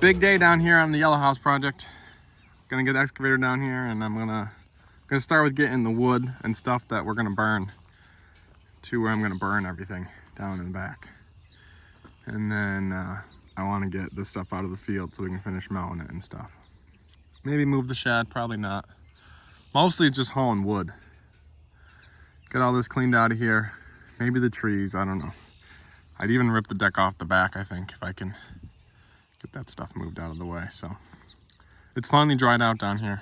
Big day down here on the Yellow House project. Gonna get the excavator down here, and I'm gonna start with getting the wood and stuff that we're gonna burn to where I'm gonna burn everything down in the back. And then I wanna get this stuff out of the field so we can finish mowing it and stuff. Maybe move the shed, probably not. Mostly just hauling wood. Get all this cleaned out of here. Maybe the trees, I don't know. I'd even rip the deck off the back, I think, if I can get that stuff moved out of the way. So it's finally dried out down here.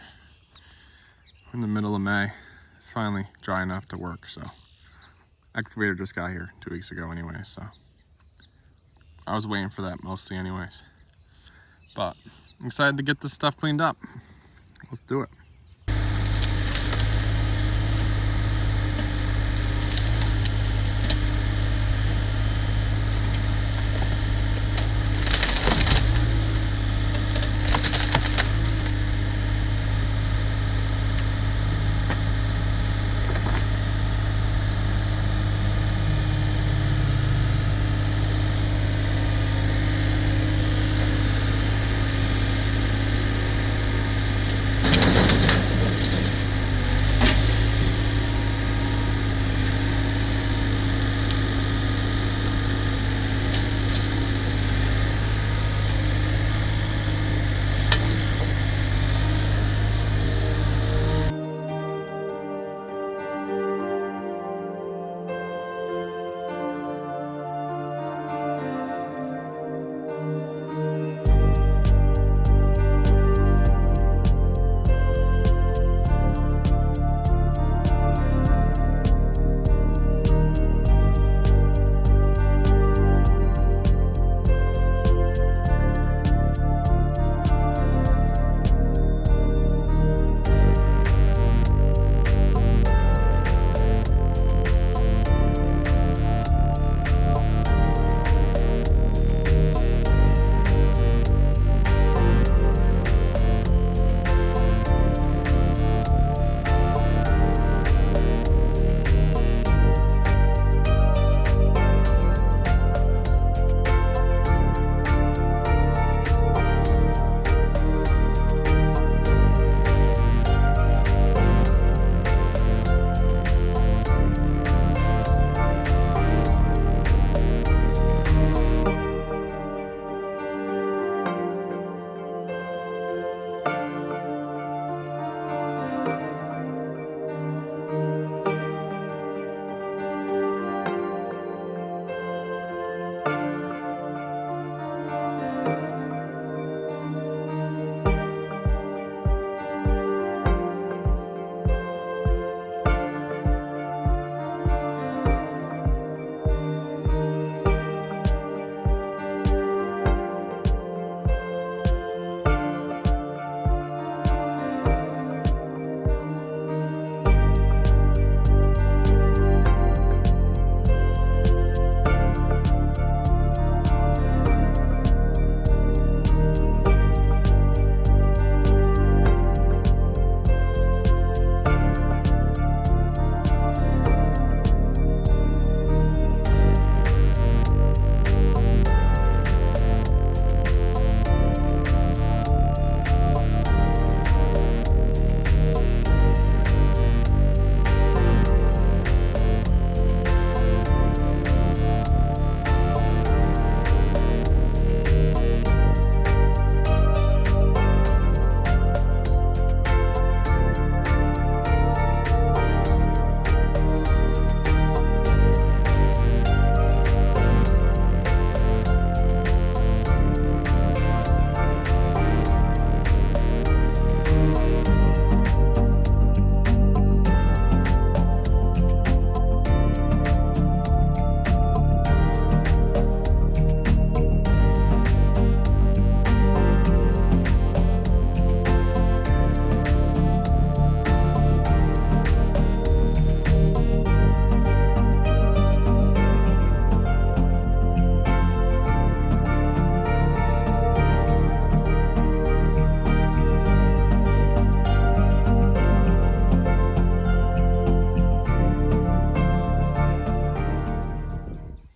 We're in the middle of May. It's finally dry enough to work. So excavator just got here 2 weeks ago anyway, so I was waiting for that mostly anyways. But I'm excited to get this stuff cleaned up. Let's do it.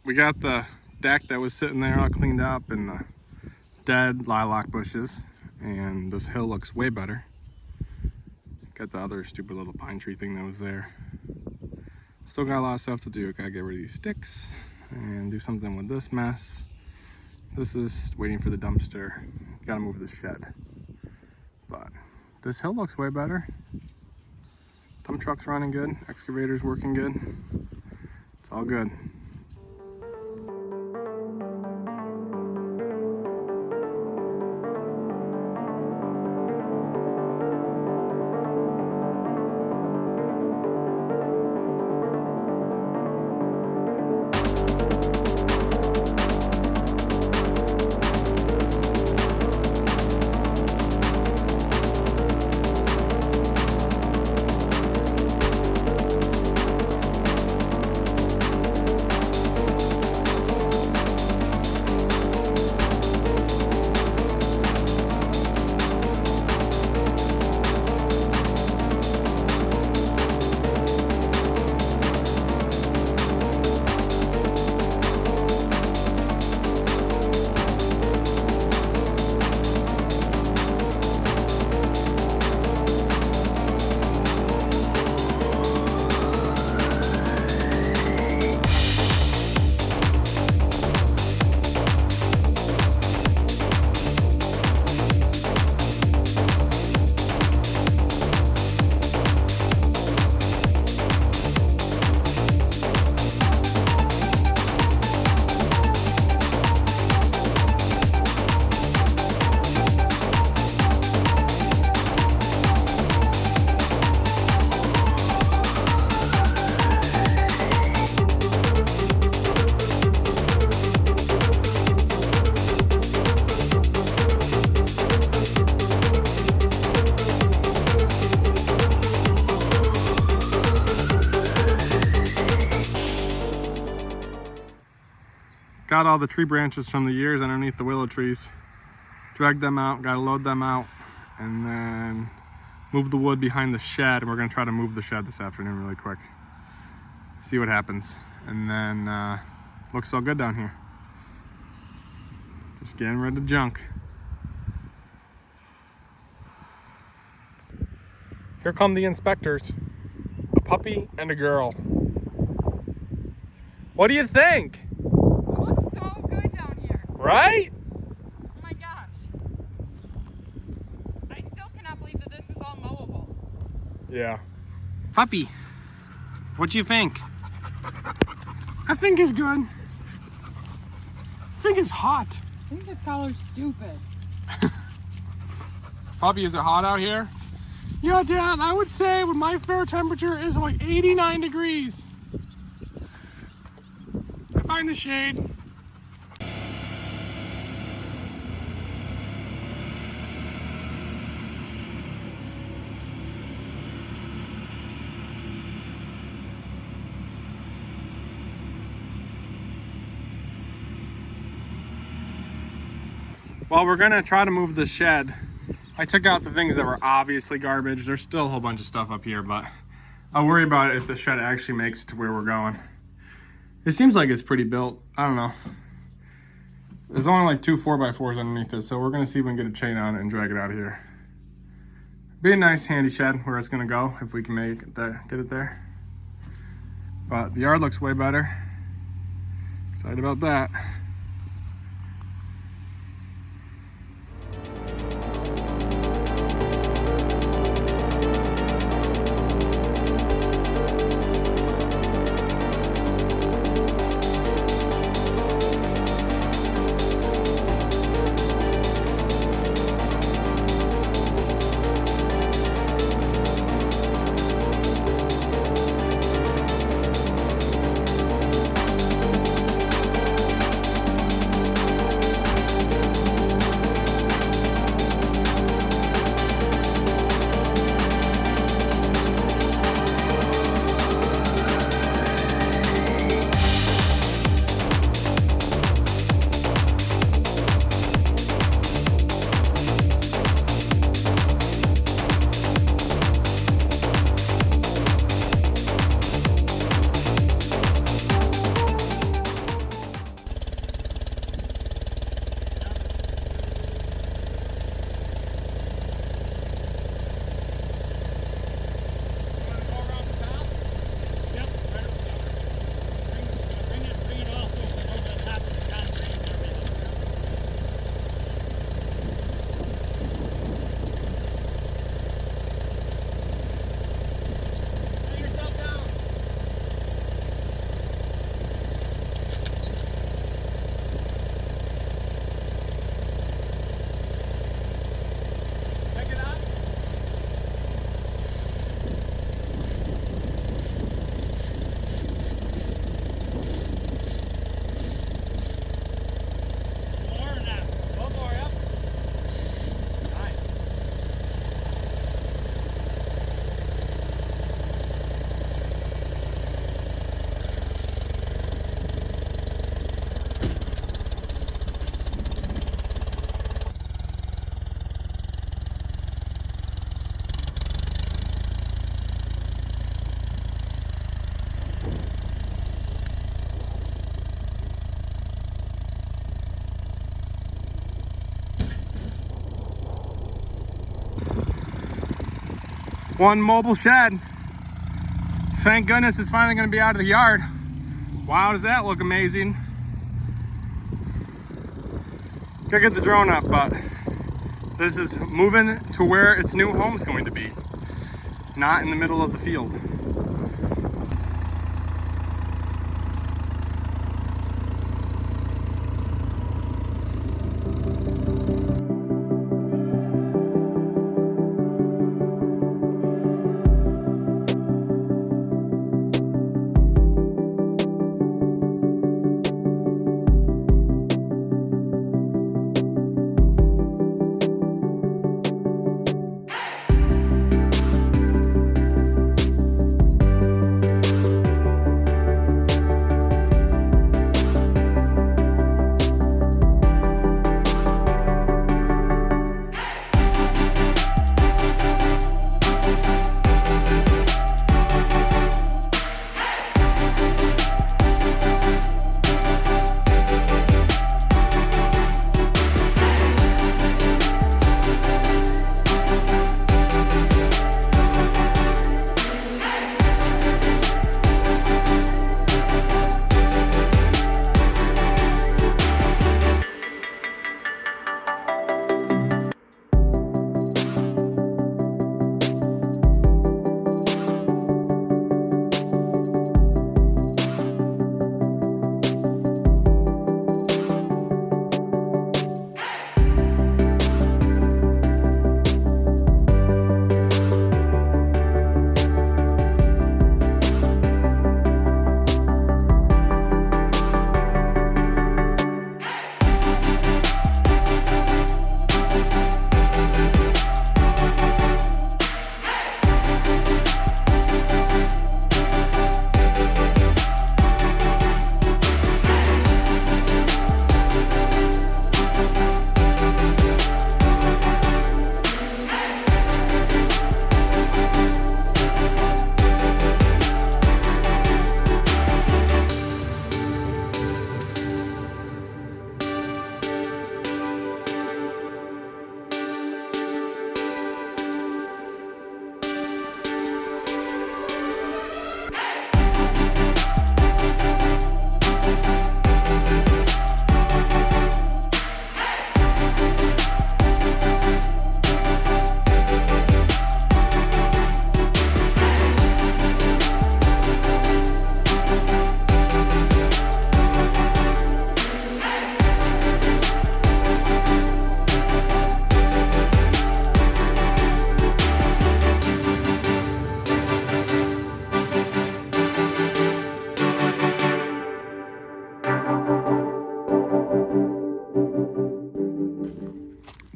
We got the deck that was sitting there all cleaned up, and the dead lilac bushes, and this hill looks way better. Got the other stupid little pine tree thing that was there. Still got a lot of stuff to do. Gotta get rid of these sticks and do something with this mess. This is waiting for the dumpster. Gotta move the shed. But this hill looks way better. Dump truck's running good. Excavator's working good. It's all good. Got all the tree branches from the years underneath the willow trees. Dragged them out, gotta load them out, and then move the wood behind the shed. And we're gonna try to move the shed this afternoon really quick. See what happens. And then, looks so good down here. Just getting rid of junk. Here come the inspectors. A puppy and a girl. What do you think? Right? Oh my gosh. I still cannot believe that this was all mowable. Yeah. Puppy, what do you think? I think it's good. I think it's hot. I think this color's stupid. Puppy, is it hot out here? Yeah, Dad, I would say when my fair temperature is like 89 degrees. I find the shade. Well, we're gonna try to move the shed. I took out the things that were obviously garbage. There's still a whole bunch of stuff up here, but I'll worry about it if the shed actually makes it to where we're going. It seems like it's pretty built. I don't know. There's only like 2 4x4s underneath it, so we're gonna see if we can get a chain on it and drag it out of here. Be a nice handy shed where it's gonna go if we can make it there, get it there. But the yard looks way better. Excited about that. One mobile shed. Thank goodness it's finally gonna be out of the yard. Wow, does that look amazing. Gotta get the drone up, but this is moving to where its new home's going to be. Not in the middle of the field.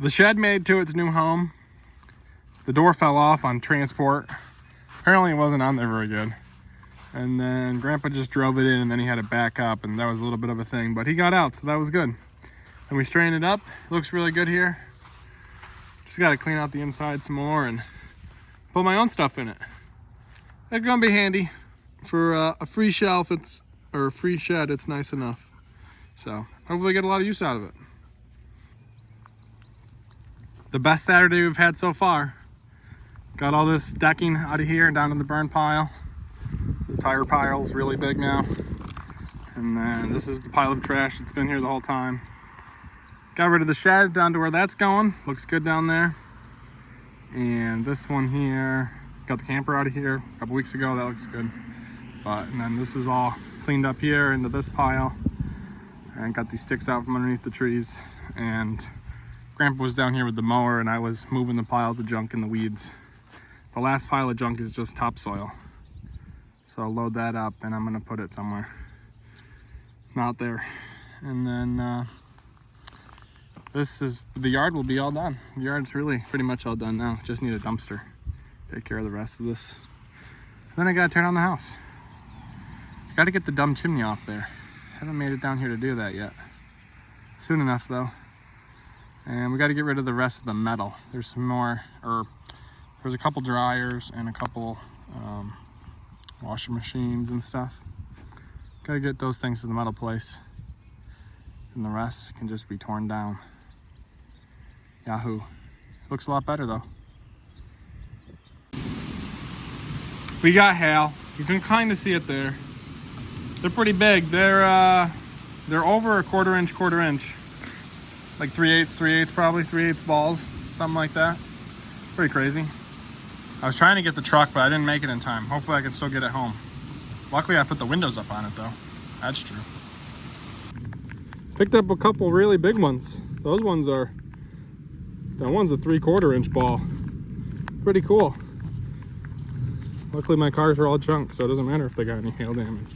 The shed made to its new home. The door fell off on transport. Apparently it wasn't on there very good. And then Grandpa just drove it in and then he had it back up and that was a little bit of a thing, but he got out, so that was good. And we straightened it up. It looks really good here. Just gotta clean out the inside some more and put my own stuff in it. It's gonna be handy. For a free shelf, or a free shed, it's nice enough. So hopefully get a lot of use out of it. The best Saturday we've had so far. Got all this decking out of here and down to the burn pile. The tire pile's really big now. And then this is the pile of trash that's been here the whole time. Got rid of the shed down to where that's going. Looks good down there. And this one here, got the camper out of here a couple weeks ago. That looks good. And then this is all cleaned up here into this pile. And got these sticks out from underneath the trees. And Grandpa was down here with the mower and I was moving the piles of junk in the weeds. The last pile of junk is just topsoil. So I'll load that up and I'm gonna put it somewhere. Not there. And then the yard will be all done. The yard's really pretty much all done now. Just need a dumpster. Take care of the rest of this. Then I gotta turn on the house. Gotta get the dumb chimney off there. Haven't made it down here to do that yet. Soon enough though. And we got to get rid of the rest of the metal. There's some more, there's a couple dryers and a couple washing machines and stuff. Got to get those things to the metal place. And the rest can just be torn down. Yahoo. Looks a lot better though. We got hail. You can kind of see it there. They're pretty big. They're over a quarter inch, like 3/8 probably, 3/8 balls, something like that. Pretty crazy. I was trying to get the truck, but I didn't make it in time. Hopefully I can still get it home. Luckily I put the windows up on it though. That's true. Picked up a couple really big ones. That one's a 3/4 inch ball. Pretty cool. Luckily my cars are all junk, so it doesn't matter if they got any hail damage.